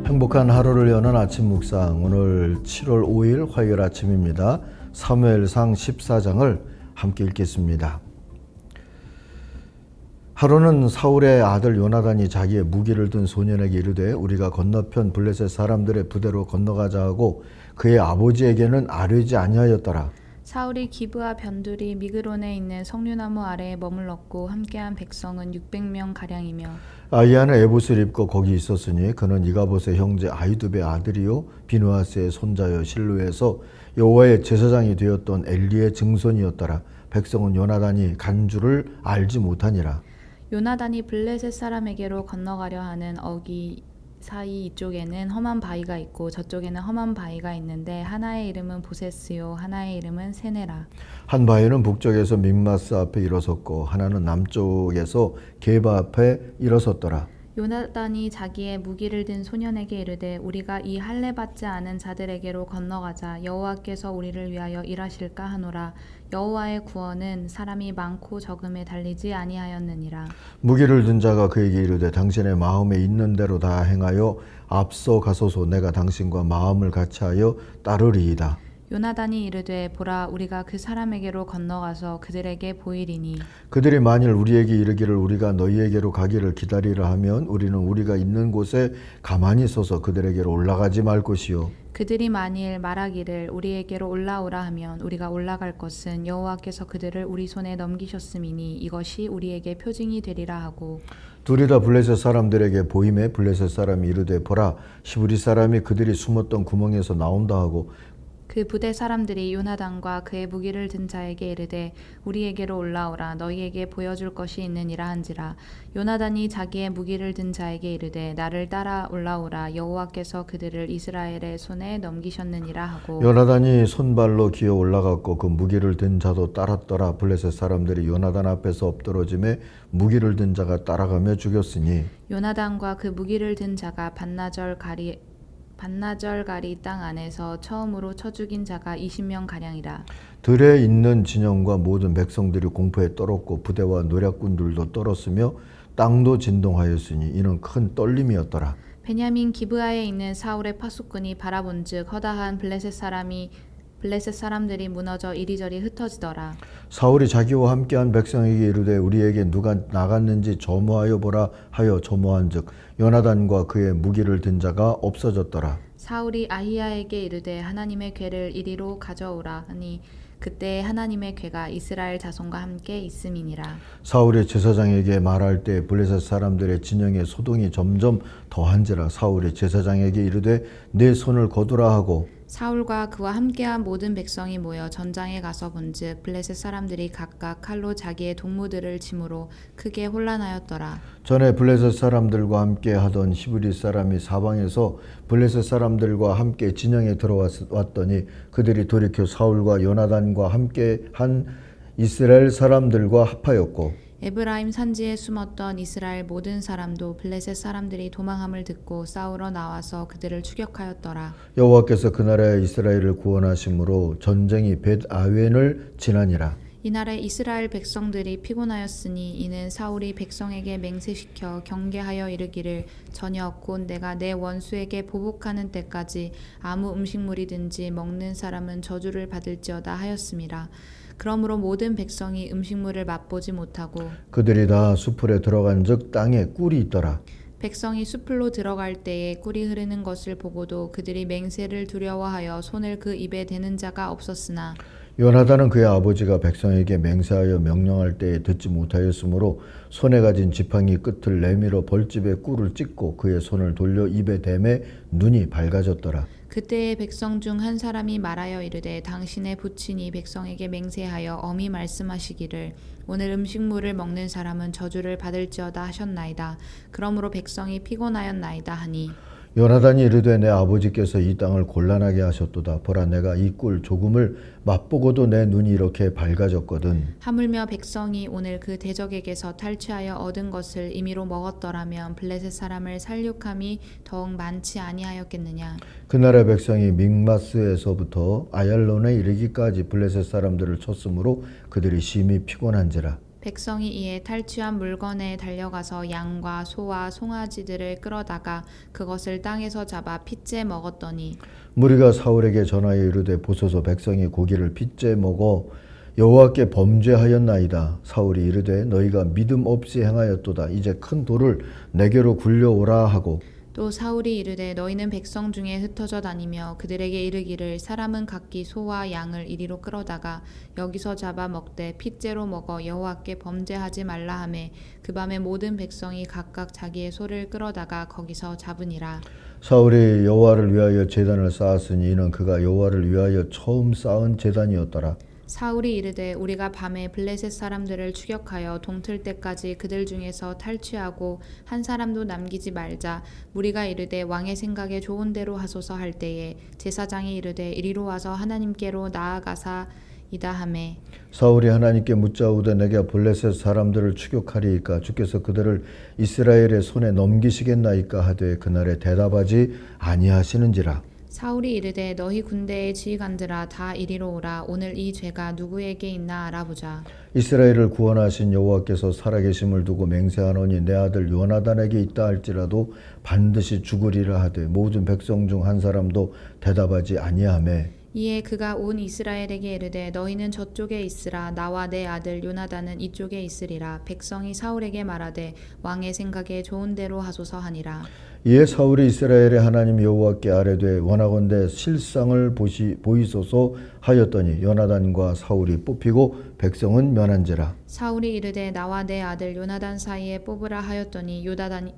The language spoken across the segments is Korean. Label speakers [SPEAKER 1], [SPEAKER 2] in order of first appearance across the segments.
[SPEAKER 1] 행복한 하루를 여는 아침 묵상, 오늘 7월 5일 화요일 아침입니다. 사무엘상 14장을 함께 읽겠습니다. 하루는 사울의 아들 요나단이 자기의 무기를 든 소년에게 이르되 우리가 건너편 블레셋 사람들의 부대로 건너가자 하고 그의 아버지에게는 아뢰지 아니하였더라.
[SPEAKER 2] 사울이 기브와 변두리 미그론에 있는 석류나무 아래에 머물렀고 함께한 백성은 600명 가량이며
[SPEAKER 1] 아히야는 에봇을 입고 거기 있었으니 그는 이가봇의 형제 아히두베의 아들이요 비누아스의 손자여 실로에서 여호와의 제사장이 되었던 엘리의 증손이었더라. 백성은 요나단이 간 줄을 알지 못하니라.
[SPEAKER 2] 요나단이 블레셋 사람에게로 건너가려 하는 어기 사이 이쪽에는 험한 바위가 있고 저쪽에는 험한 바위가 있는데 하나의 이름은 보세스요 하나의 이름은 세네라.
[SPEAKER 1] 한 바위는 북쪽에서 믹마스 앞에 일어섰고 하나는 남쪽에서 게바 앞에 일어섰더라.
[SPEAKER 2] 요나단이 자기의 무기를 든 소년에게 이르되 우리가 이 할례 받지 않은 자들에게로 건너가자 여호와께서 우리를 위하여 일하실까 하노라. 여호와의 구원은 사람이 많고 적음에 달리지 아니하였느니라.
[SPEAKER 1] 무기를 든 자가 그에게 이르되 당신의 마음에 있는 대로 다 행하여 앞서 가소서. 내가 당신과 마음을 같이하여 따르리이다.
[SPEAKER 2] 요나단이 이르되 보라 우리가 그 사람에게로 건너가서 그들에게 보이리니
[SPEAKER 1] 그들이 만일 우리에게 이르기를 우리가 너희에게로 가기를 기다리라 하면 우리는 우리가 있는 곳에 가만히 서서 그들에게로 올라가지 말 것이요
[SPEAKER 2] 그들이 만일 말하기를 우리에게로 올라오라 하면 우리가 올라갈 것은 여호와께서 그들을 우리 손에 넘기셨음이니 이것이 우리에게 표징이 되리라 하고
[SPEAKER 1] 둘이 다 블레셋 사람들에게 보임에 블레셋 사람이 이르되 보라 시브리 사람이 그들이 숨었던 구멍에서 나온다 하고
[SPEAKER 2] 그 부대 사람들이 요나단과 그의 무기를 든 자에게 이르되 우리에게로 올라오라 너희에게 보여줄 것이 있느니라 한지라. 요나단이 자기의 무기를 든 자에게 이르되 나를 따라 올라오라 여호와께서 그들을 이스라엘의 손에 넘기셨느니라 하고
[SPEAKER 1] 요나단이 손발로 기어 올라갔고 그 무기를 든 자도 따랐더라. 블레셋 사람들이 요나단 앞에서 엎드러짐에 무기를 든 자가 따라가며 죽였으니
[SPEAKER 2] 요나단과 그 무기를 든 자가 반나절가리 땅 안에서 처음으로 쳐 죽인 자가 20명 가량이라.
[SPEAKER 1] 들에 있는 진영과 모든 백성들이 공포에 떨었고 부대와 노략군들도 떨었으며 땅도 진동하였으니 이는 큰 떨림이었더라.
[SPEAKER 2] 베냐민 기브아에 있는 사울의 파수꾼이 바라본즉 허다한 블레셋 사람들이 무너져 이리저리 흩어지더라.
[SPEAKER 1] 사울이 자기와 함께한 백성에게 이르되 우리에게 누가 나갔는지 점호하여 보라 하여 점호한즉 요나단과 그의 무기를 든 자가 없어졌더라.
[SPEAKER 2] 사울이 아히야에게 이르되 하나님의 궤를 이리로 가져오라 하니 그때 하나님의 궤가 이스라엘 자손과 함께 있음이니라.
[SPEAKER 1] 사울이 제사장에게 말할 때 블레셋 사람들의 진영의 소동이 점점 더한지라. 사울이 제사장에게 이르되 내 손을 거두라 하고
[SPEAKER 2] 사울과 그와 함께한 모든 백성이 모여 전장에 가서 본즉 블레셋 사람들이 각각 칼로 자기의 동무들을 치므로 크게 혼란하였더라.
[SPEAKER 1] 전에 블레셋 사람들과 함께 하던 히브리 사람이 사방에서 블레셋 사람들과 함께 진영에 들어왔더니 그들이 돌이켜 사울과 요나단과 함께 한 이스라엘 사람들과 합하였고
[SPEAKER 2] 에브라임 산지에 숨었던 이스라엘 모든 사람도 블레셋 사람들이 도망함을 듣고 싸우러 나와서 그들을 추격하였더라.
[SPEAKER 1] 여호와께서 그날에 이스라엘을 구원하심으로 전쟁이 벳아웬을 지나니라.
[SPEAKER 2] 이날에 이스라엘 백성들이 피곤하였으니 이는 사울이 백성에게 맹세시켜 경계하여 이르기를 저녁 곧 내가 내 원수에게 보복하는 때까지 아무 음식물이든지 먹는 사람은 저주를 받을지어다 하였음이라. 그러므로 모든 백성이 음식물을 맛보지 못하고
[SPEAKER 1] 그들이 다 수풀에 들어간즉 땅에 꿀이 있더라.
[SPEAKER 2] 백성이 수풀로 들어갈 때에 꿀이 흐르는 것을 보고도 그들이 맹세를 두려워하여 손을 그 입에 대는 자가 없었으나
[SPEAKER 1] 요나단은 그의 아버지가 백성에게 맹세하여 명령할 때에 듣지 못하였으므로 손에 가진 지팡이 끝을 내밀어 벌집에 꿀을 찍고 그의 손을 돌려 입에 대매 눈이 밝아졌더라.
[SPEAKER 2] 그때의 백성 중 한 사람이 말하여 이르되 당신의 부친이 백성에게 맹세하여 엄히 말씀하시기를 오늘 음식물을 먹는 사람은 저주를 받을지어다 하셨나이다. 그러므로 백성이 피곤하였나이다 하니
[SPEAKER 1] 요나단이 이르되 내 아버지께서 이 땅을 곤란하게 하셨도다. 보라 내가 이 꿀 조금을 맛보고도 내 눈이 이렇게 밝아졌거든.
[SPEAKER 2] 하물며 백성이 오늘 그 대적에게서 탈취하여 얻은 것을 임의로 먹었더라면 블레셋 사람을 살육함이 더욱 많지 아니하였겠느냐.
[SPEAKER 1] 그날의 백성이 믹마스에서부터 아얄론에 이르기까지 블레셋 사람들을 쳤으므로 그들이 심히 피곤한지라.
[SPEAKER 2] 백성이 이에 탈취한 물건에 달려가서 양과 소와 송아지들을 끌어다가 그것을 땅에서 잡아 핏째 먹었더니
[SPEAKER 1] 무리가 사울에게 전하여 이르되 보소서 백성이 고기를 핏째 먹어 여호와께 범죄하였나이다. 사울이 이르되 너희가 믿음 없이 행하였도다. 이제 큰 돌을 내게로 굴려오라 하고
[SPEAKER 2] 또 사울이 이르되 너희는 백성 중에 흩어져 다니며 그들에게 이르기를 사람은 각기 소와 양을 이리로 끌어다가 여기서 잡아 먹되 핏째로 먹어 여호와께 범죄하지 말라 하매 그 밤에 모든 백성이 각각 자기의 소를 끌어다가 거기서 잡으니라.
[SPEAKER 1] 사울이 여호와를 위하여 제단을 쌓았으니 이는 그가 여호와를 위하여 처음 쌓은 제단이었더라.
[SPEAKER 2] 사울이 이르되 우리가 밤에 블레셋 사람들을 추격하여 동틀 때까지 그들 중에서 탈취하고 한 사람도 남기지 말자. 무리가 이르되 왕의 생각에 좋은 대로 하소서 할 때에 제사장이 이르되 이리로 와서 하나님께로 나아가사이다 하매
[SPEAKER 1] 사울이 하나님께 묻자오되 내가 블레셋 사람들을 추격하리이까 주께서 그들을 이스라엘의 손에 넘기시겠나이까 하되 그날에 대답하지 아니하시는지라.
[SPEAKER 2] 사울이 이르되 너희 군대의 지휘관들아 다 이리로 오라. 오늘 이 죄가 누구에게 있나 알아보자.
[SPEAKER 1] 이스라엘을 구원하신 여호와께서 살아계심을 두고 맹세하노니 내 아들 요나단에게 있다 할지라도 반드시 죽으리라 하되 모든 백성 중 한 사람도 대답하지 아니하매
[SPEAKER 2] 이에 그가 온 이스라엘에게 이르되 너희는 저쪽에 있으라. 나와 내 아들 요나단은 이쪽에 있으리라. 백성이 사울에게 말하되 왕의 생각에 좋은 대로 하소서 하니라.
[SPEAKER 1] 이에 사울이 이스라엘의 하나님 여호와께 아뢰되 원하건대 실상을 보이소서 하였더니 요나단과 사울이 뽑히고 백성은 면한지라.
[SPEAKER 2] 사울이 이르되 나와 내 아들 요나단 사이에 뽑으라 하였더니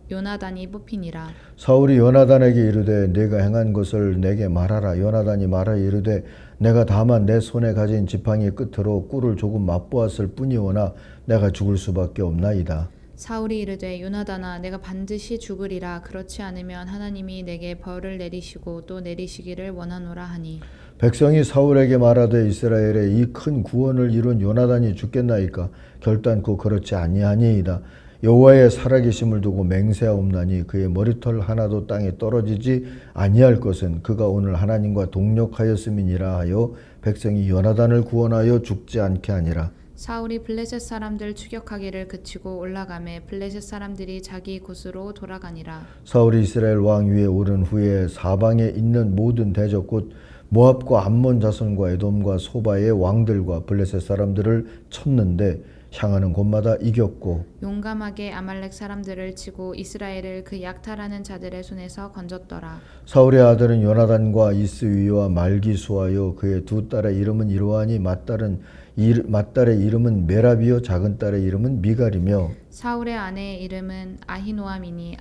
[SPEAKER 2] 요나단이 뽑히니라.
[SPEAKER 1] 사울이 요나단에게 이르되 내가 행한 것을 내게 말하라. 요나단이 말하여 이르되 내가 다만 내 손에 가진 지팡이 끝으로 꿀을 조금 맛보았을 뿐이오나 내가 죽을 수밖에 없나이다.
[SPEAKER 2] 사울이 이르되 요나단아 내가 반드시 죽으리라. 그렇지 않으면 하나님이 내게 벌을 내리시고 또 내리시기를 원하노라 하니
[SPEAKER 1] 백성이 사울에게 말하되 이스라엘의 이 큰 구원을 이룬 요나단이 죽겠나이까 결단코 그렇지 아니하니이다. 여호와의 살아계심을 두고 맹세하옵나니 그의 머리털 하나도 땅에 떨어지지 아니할 것은 그가 오늘 하나님과 동력하였음이니라 하여 백성이 요나단을 구원하여 죽지 않게 하니라.
[SPEAKER 2] 사울이 블레셋 사람들 추격하기를 그치고 올라가매 블레셋 사람들이 자기 곳으로 돌아가니라.
[SPEAKER 1] 사울이 이스라엘 왕 위에 오른 후에 사방에 있는 모든 대적 곧 모압과 암몬 자손과 에돔과 소바의 왕들과 블레셋 사람들을 쳤는데 향하는 곳마다 이겼고
[SPEAKER 2] 용감하게 아말렉 사람들을 치고 이스라엘을 그 약탈하는 자들의 손에서 건졌더라.
[SPEAKER 1] 사울의 아들은 요나단과 이스위와 말기수하여 그의 두 딸의 이름은 이러하니 맏딸의 이름은 메라비요 작은 딸의 이름은 미갈이며
[SPEAKER 2] 사울의 아내의 이름은 아히노아미니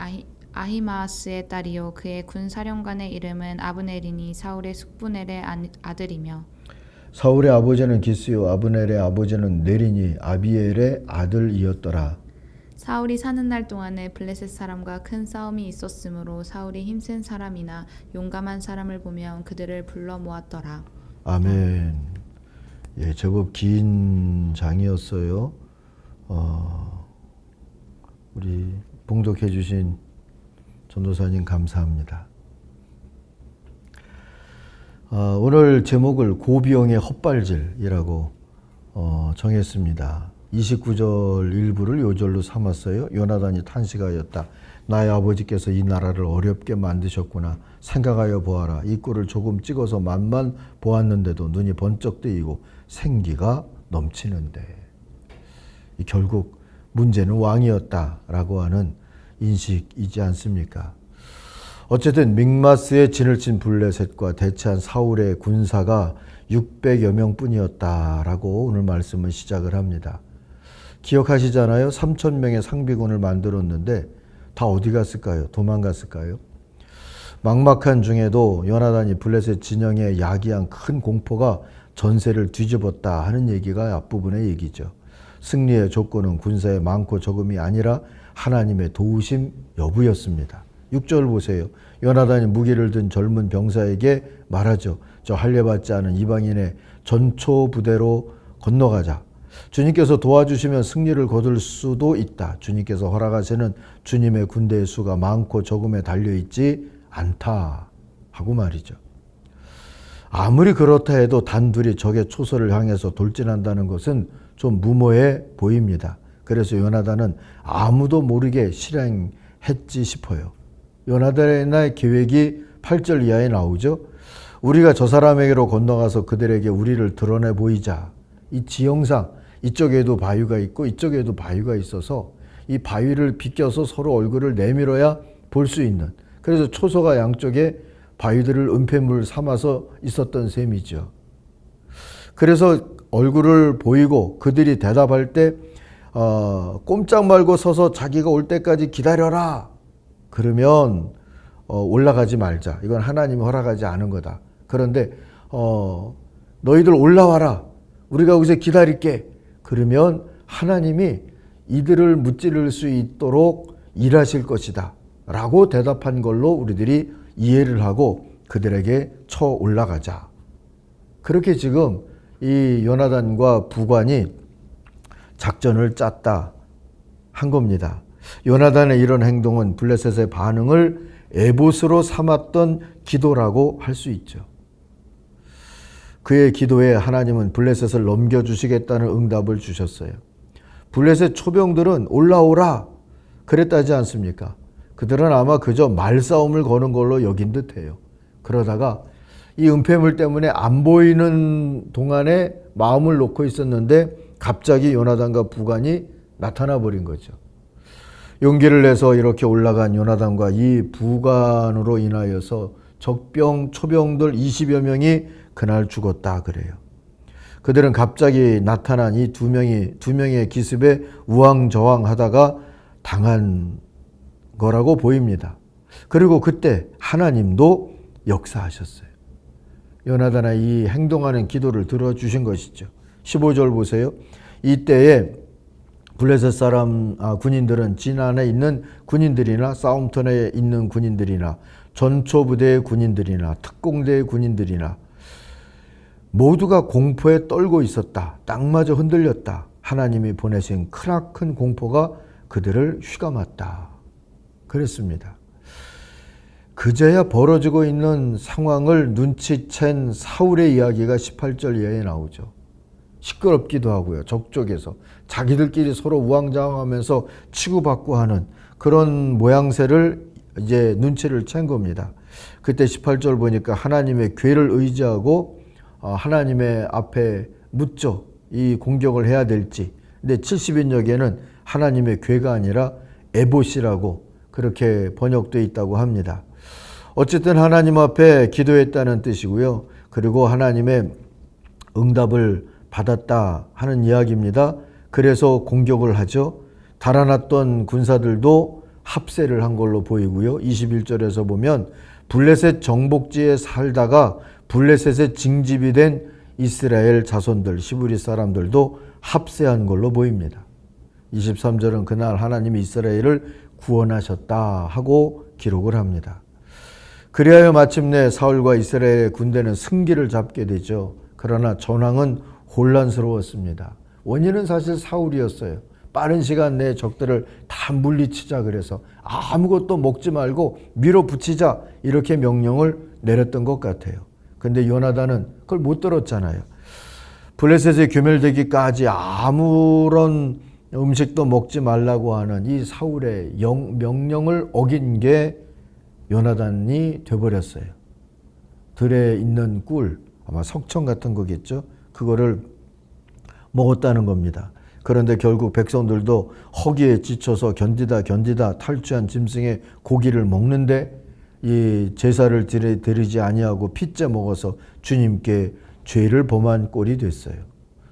[SPEAKER 2] 아히마아스의 딸이요 그의 군사령관의 이름은 아브넬이니 사울의 숙부넬의 아들이며
[SPEAKER 1] 사울의 아버지는 기스요 아브넬의 아버지는 네리니 아비엘의 아들이었더라.
[SPEAKER 2] 사울이 사는 날 동안에 블레셋 사람과 큰 싸움이 있었으므로 사울이 힘센 사람이나 용감한 사람을 보면 그들을 불러 모았더라.
[SPEAKER 1] 아멘. 예, 제법 긴 장이었어요. 우리 봉독해 주신 전도사님 감사합니다. 오늘 제목을 고비용의 헛발질이라고 정했습니다. 29절 일부를 요절로 삼았어요. 요나단이 탄식하였다. 나의 아버지께서 이 나라를 어렵게 만드셨구나. 생각하여 보아라. 이 꿀을 조금 찍어서 맛만 보았는데도 눈이 번쩍 뜨이고 생기가 넘치는데. 결국 문제는 왕이었다라고 하는 인식이지 않습니까? 어쨌든 믹마스에 진을 친 블레셋과 대치한 사울의 군사가 600여 명뿐이었다라고 오늘 말씀을 시작을 합니다. 기억하시잖아요. 3,000명의 상비군을 만들었는데 다 어디 갔을까요? 도망갔을까요? 막막한 중에도 요나단이 블레셋 진영에 야기한 큰 공포가 전세를 뒤집었다 하는 얘기가 앞부분의 얘기죠. 승리의 조건은 군사의 많고 적음이 아니라 하나님의 도우심 여부였습니다. 6절 보세요. 요나단이 무기를 든 젊은 병사에게 말하죠. 저 할례받지 않은 이방인의 전초 부대로 건너가자. 주님께서 도와주시면 승리를 거둘 수도 있다. 주님께서 허락하시는 주님의 군대의 수가 많고 적음에 달려있지 않다 하고 말이죠. 아무리 그렇다 해도 단둘이 적의 초소를 향해서 돌진한다는 것은 좀 무모해 보입니다. 그래서 요나단은 아무도 모르게 실행했지 싶어요. 요나단의 계획이 8절 이하에 나오죠. 우리가 저 사람에게로 건너가서 그들에게 우리를 드러내 보이자. 이 지형상 이쪽에도 바위가 있고 이쪽에도 바위가 있어서 이 바위를 비껴서 서로 얼굴을 내밀어야 볼 수 있는, 그래서 초소가 양쪽에 바위들을 은폐물 삼아서 있었던 셈이죠. 그래서 얼굴을 보이고 그들이 대답할 때 꼼짝 말고 서서 자기가 올 때까지 기다려라. 그러면 올라가지 말자. 이건 하나님이 허락하지 않은 거다. 그런데 너희들 올라와라. 우리가 여기서 기다릴게. 그러면 하나님이 이들을 무찌를 수 있도록 일하실 것이다 라고 대답한 걸로 우리들이 이해를 하고 그들에게 쳐 올라가자. 그렇게 지금 이 요나단과 부관이 작전을 짰다 한 겁니다. 요나단의 이런 행동은 블레셋의 반응을 에봇으로 삼았던 기도라고 할 수 있죠. 그의 기도에 하나님은 블레셋을 넘겨주시겠다는 응답을 주셨어요. 블레셋 초병들은 올라오라 그랬다지 않습니까? 그들은 아마 그저 말싸움을 거는 걸로 여긴 듯해요. 그러다가 이 은폐물 때문에 안 보이는 동안에 마음을 놓고 있었는데 갑자기 요나단과 부관이 나타나 버린 거죠. 용기를 내서 이렇게 올라간 요나단과 이 부관으로 인하여서 적병, 초병들 20여 명이 그날 죽었다 그래요. 그들은 갑자기 나타난 이 두 명의 기습에 우왕좌왕하다가 당한 거라고 보입니다. 그리고 그때 하나님도 역사하셨어요. 요나단의 이 행동하는 기도를 들어주신 것이죠. 15절 보세요. 이때에 블레셋 사람 군인들은 진 안에 있는 군인들이나 싸움터에 있는 군인들이나 전초부대의 군인들이나 특공대의 군인들이나 모두가 공포에 떨고 있었다. 땅마저 흔들렸다. 하나님이 보내신 크나큰 공포가 그들을 휘감았다. 그랬습니다. 그제야 벌어지고 있는 상황을 눈치챈 사울의 이야기가 18절 이하에 나오죠. 시끄럽기도 하고요. 적쪽에서 자기들끼리 서로 우왕좌왕하면서 치고받고 하는 그런 모양새를 이제 눈치를 챈 겁니다. 그때 18절 보니까 하나님의 괴를 의지하고 하나님의 앞에 묻죠. 이 공격을 해야 될지. 근데 70인역에는 하나님의 괴가 아니라 에봇이라고 그렇게 번역되어 있다고 합니다. 어쨌든 하나님 앞에 기도했다는 뜻이고요. 그리고 하나님의 응답을 받았다 하는 이야기입니다. 그래서 공격을 하죠. 달아났던 군사들도 합세를 한 걸로 보이고요. 21절에서 보면 블레셋 정복지에 살다가 블레셋의 징집이 된 이스라엘 자손들, 시브리 사람들도 합세한 걸로 보입니다. 23절은 그날 하나님이 이스라엘을 구원하셨다 하고 기록을 합니다. 그리하여 마침내 사울과 이스라엘의 군대는 승기를 잡게 되죠. 그러나 전황은 혼란스러웠습니다. 원인은 사실 사울이었어요. 빠른 시간 내에 적들을 다 물리치자 그래서 아무것도 먹지 말고 밀어붙이자 이렇게 명령을 내렸던 것 같아요. 근데 요나단은 그걸 못 들었잖아요. 블레셋이 괴멸되기까지 아무런 음식도 먹지 말라고 하는 이 사울의 명령을 어긴 게 요나단이 돼버렸어요. 들에 있는 꿀, 아마 석청 같은 거겠죠. 그거를 먹었다는 겁니다. 그런데 결국 백성들도 허기에 지쳐서 견디다 탈취한 짐승의 고기를 먹는데 이 제사를 드리지 아니하고 핏째 먹어서 주님께 죄를 범한 꼴이 됐어요.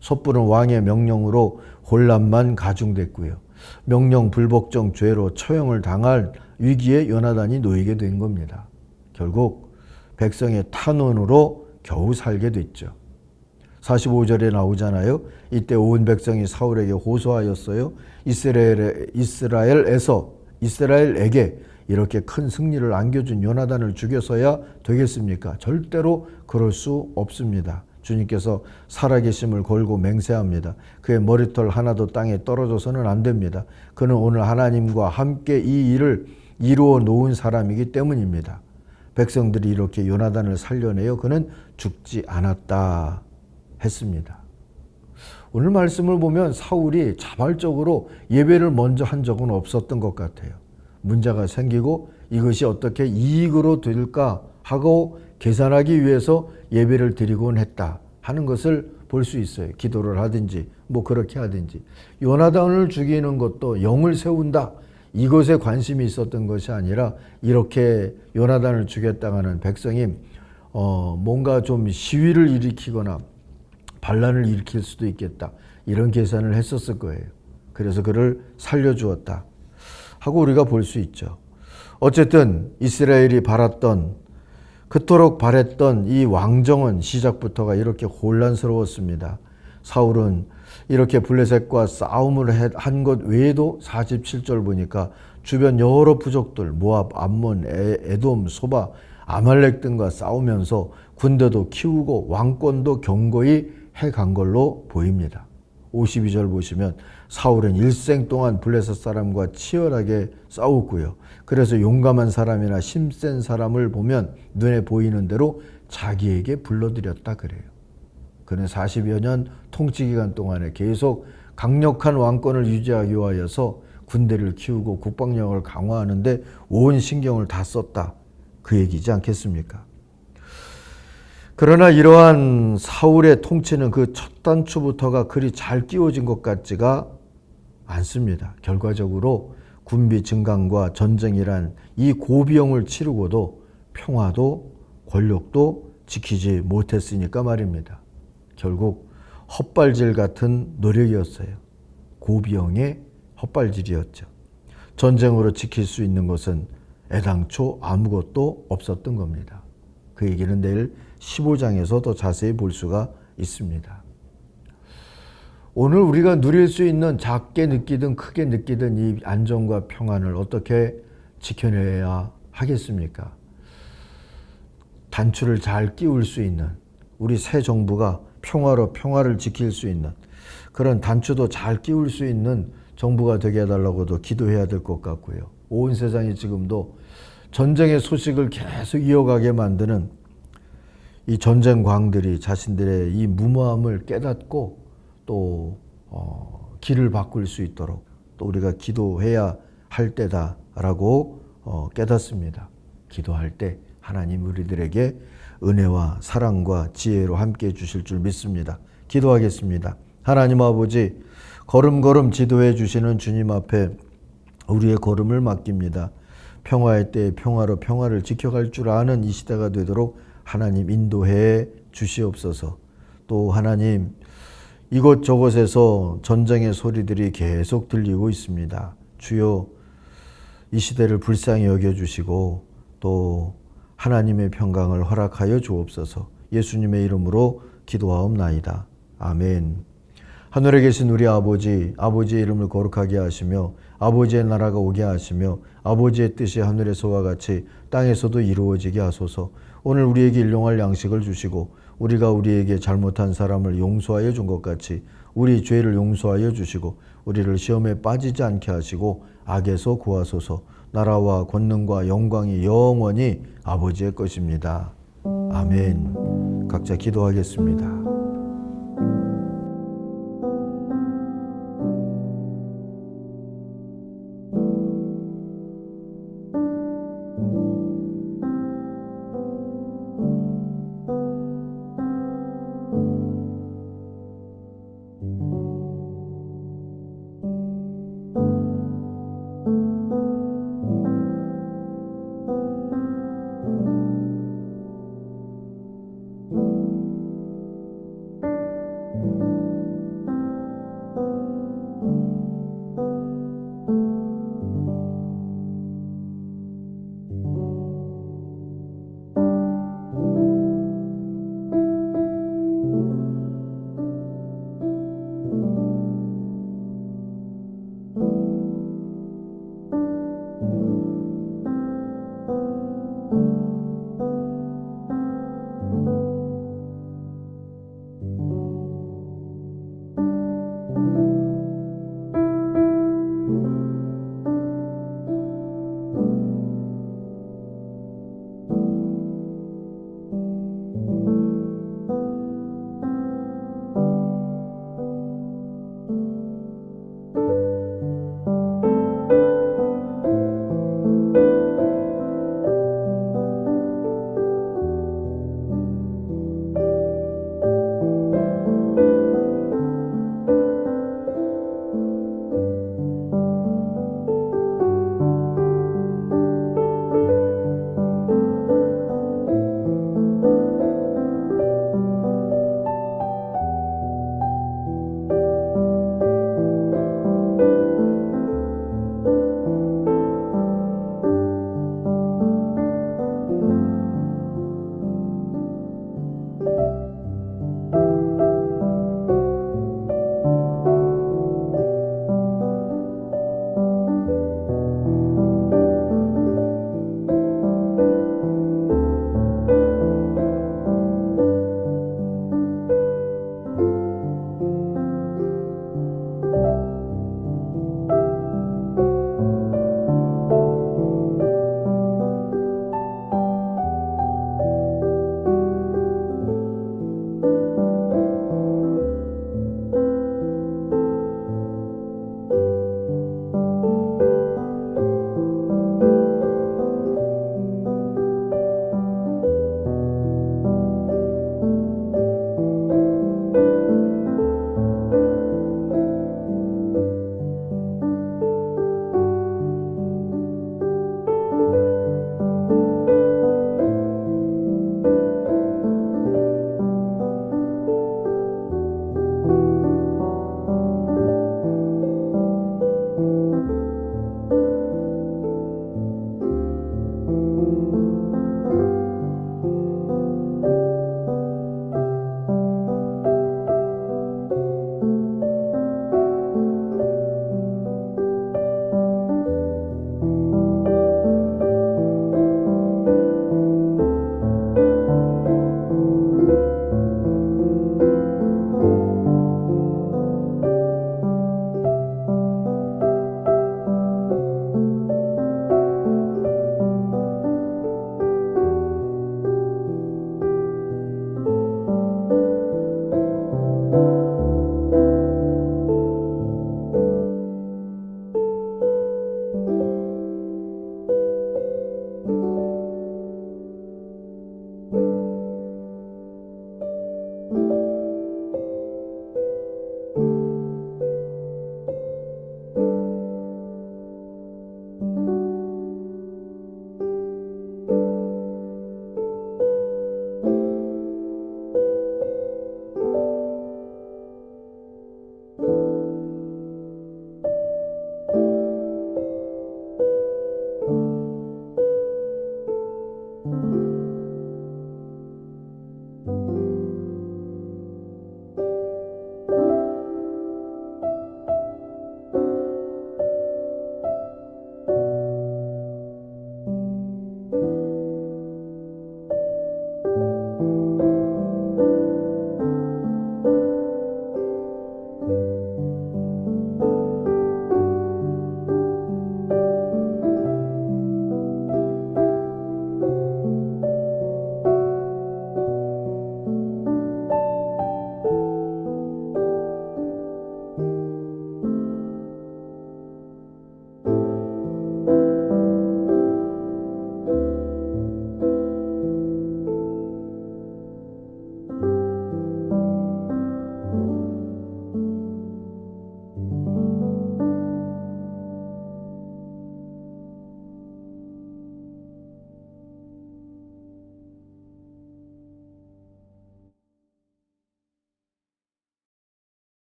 [SPEAKER 1] 섣부른 왕의 명령으로 혼란만 가중됐고요. 명령 불복종 죄로 처형을 당할 위기에 요나단이 놓이게 된 겁니다. 결국 백성의 탄원으로 겨우 살게 됐죠. 45절에 나오잖아요. 이때 온 백성이 사울에게 호소하였어요. 이스라엘에게 이렇게 큰 승리를 안겨준 요나단을 죽여서야 되겠습니까? 절대로 그럴 수 없습니다. 주님께서 살아계심을 걸고 맹세합니다. 그의 머리털 하나도 땅에 떨어져서는 안 됩니다. 그는 오늘 하나님과 함께 이 일을 이루어 놓은 사람이기 때문입니다. 백성들이 이렇게 요나단을 살려내어 그는 죽지 않았다 했습니다. 오늘 말씀을 보면 사울이 자발적으로 예배를 먼저 한 적은 없었던 것 같아요. 문제가 생기고 이것이 어떻게 이익으로 될까 하고 계산하기 위해서 예배를 드리곤 했다 하는 것을 볼 수 있어요. 기도를 하든지 뭐 그렇게 하든지. 요나단을 죽이는 것도 영을 세운다, 이것에 관심이 있었던 것이 아니라 이렇게 요나단을 죽였다가는 백성이 뭔가 좀 시위를 일으키거나 반란을 일으킬 수도 있겠다, 이런 계산을 했었을 거예요. 그래서 그를 살려주었다 하고 우리가 볼 수 있죠. 어쨌든 이스라엘이 그토록 바랬던 이 왕정은 시작부터가 이렇게 혼란스러웠습니다. 사울은 이렇게 블레셋과 싸움을 한 것 외에도 47절 보니까 주변 여러 부족들, 모압, 암몬, 에돔, 소바, 아말렉 등과 싸우면서 군대도 키우고 왕권도 견고히 해간 걸로 보입니다. 52절 보시면 사울은 일생 동안 블레셋 사람과 치열하게 싸웠고요. 그래서 용감한 사람이나 힘센 사람을 보면 눈에 보이는 대로 자기에게 불러들였다 그래요. 그는 40여 년 통치 기간 동안에 계속 강력한 왕권을 유지하기 위하여서 군대를 키우고 국방력을 강화하는데 온 신경을 다 썼다, 그 얘기지 않겠습니까? 그러나 이러한 사울의 통치는 그 첫 단추부터가 그리 잘 끼워진 것 같지가 않습니다. 결과적으로 군비 증강과 전쟁이란 이 고비용을 치르고도 평화도 권력도 지키지 못했으니까 말입니다. 결국 헛발질 같은 노력이었어요. 고비용의 헛발질이었죠. 전쟁으로 지킬 수 있는 것은 애당초 아무것도 없었던 겁니다. 그 얘기는 내일 15장에서 더 자세히 볼 수가 있습니다. 오늘 우리가 누릴 수 있는 작게 느끼든 크게 느끼든 이 안정과 평안을 어떻게 지켜내야 하겠습니까? 단추를 잘 끼울 수 있는, 우리 새 정부가 평화로 평화를 지킬 수 있는 그런 단추도 잘 끼울 수 있는 정부가 되게 해달라고도 기도해야 될 것 같고요. 온 세상이 지금도 전쟁의 소식을 계속 이어가게 만드는 이 전쟁광들이 자신들의 이 무모함을 깨닫고 또 길을 바꿀 수 있도록 또 우리가 기도해야 할 때다라고 깨닫습니다. 기도할 때 하나님 우리들에게 은혜와 사랑과 지혜로 함께해 주실 줄 믿습니다. 기도하겠습니다. 하나님 아버지, 걸음걸음 지도해 주시는 주님 앞에 우리의 걸음을 맡깁니다. 평화의 때에 평화로 평화를 지켜갈 줄 아는 이 시대가 되도록 하나님 인도해 주시옵소서. 또 하나님, 이곳저곳에서 전쟁의 소리들이 계속 들리고 있습니다. 주여, 이 시대를 불쌍히 여겨주시고 또 하나님의 평강을 허락하여 주옵소서. 예수님의 이름으로 기도하옵나이다. 아멘. 하늘에 계신 우리 아버지, 아버지의 이름을 거룩하게 하시며 아버지의 나라가 오게 하시며 아버지의 뜻이 하늘에서와 같이 땅에서도 이루어지게 하소서. 오늘 우리에게 일용할 양식을 주시고 우리가 우리에게 잘못한 사람을 용서하여 준 것 같이 우리 죄를 용서하여 주시고 우리를 시험에 빠지지 않게 하시고 악에서 구하소서. 나라와 권능과 영광이 영원히 아버지의 것입니다. 아멘. 각자 기도하겠습니다.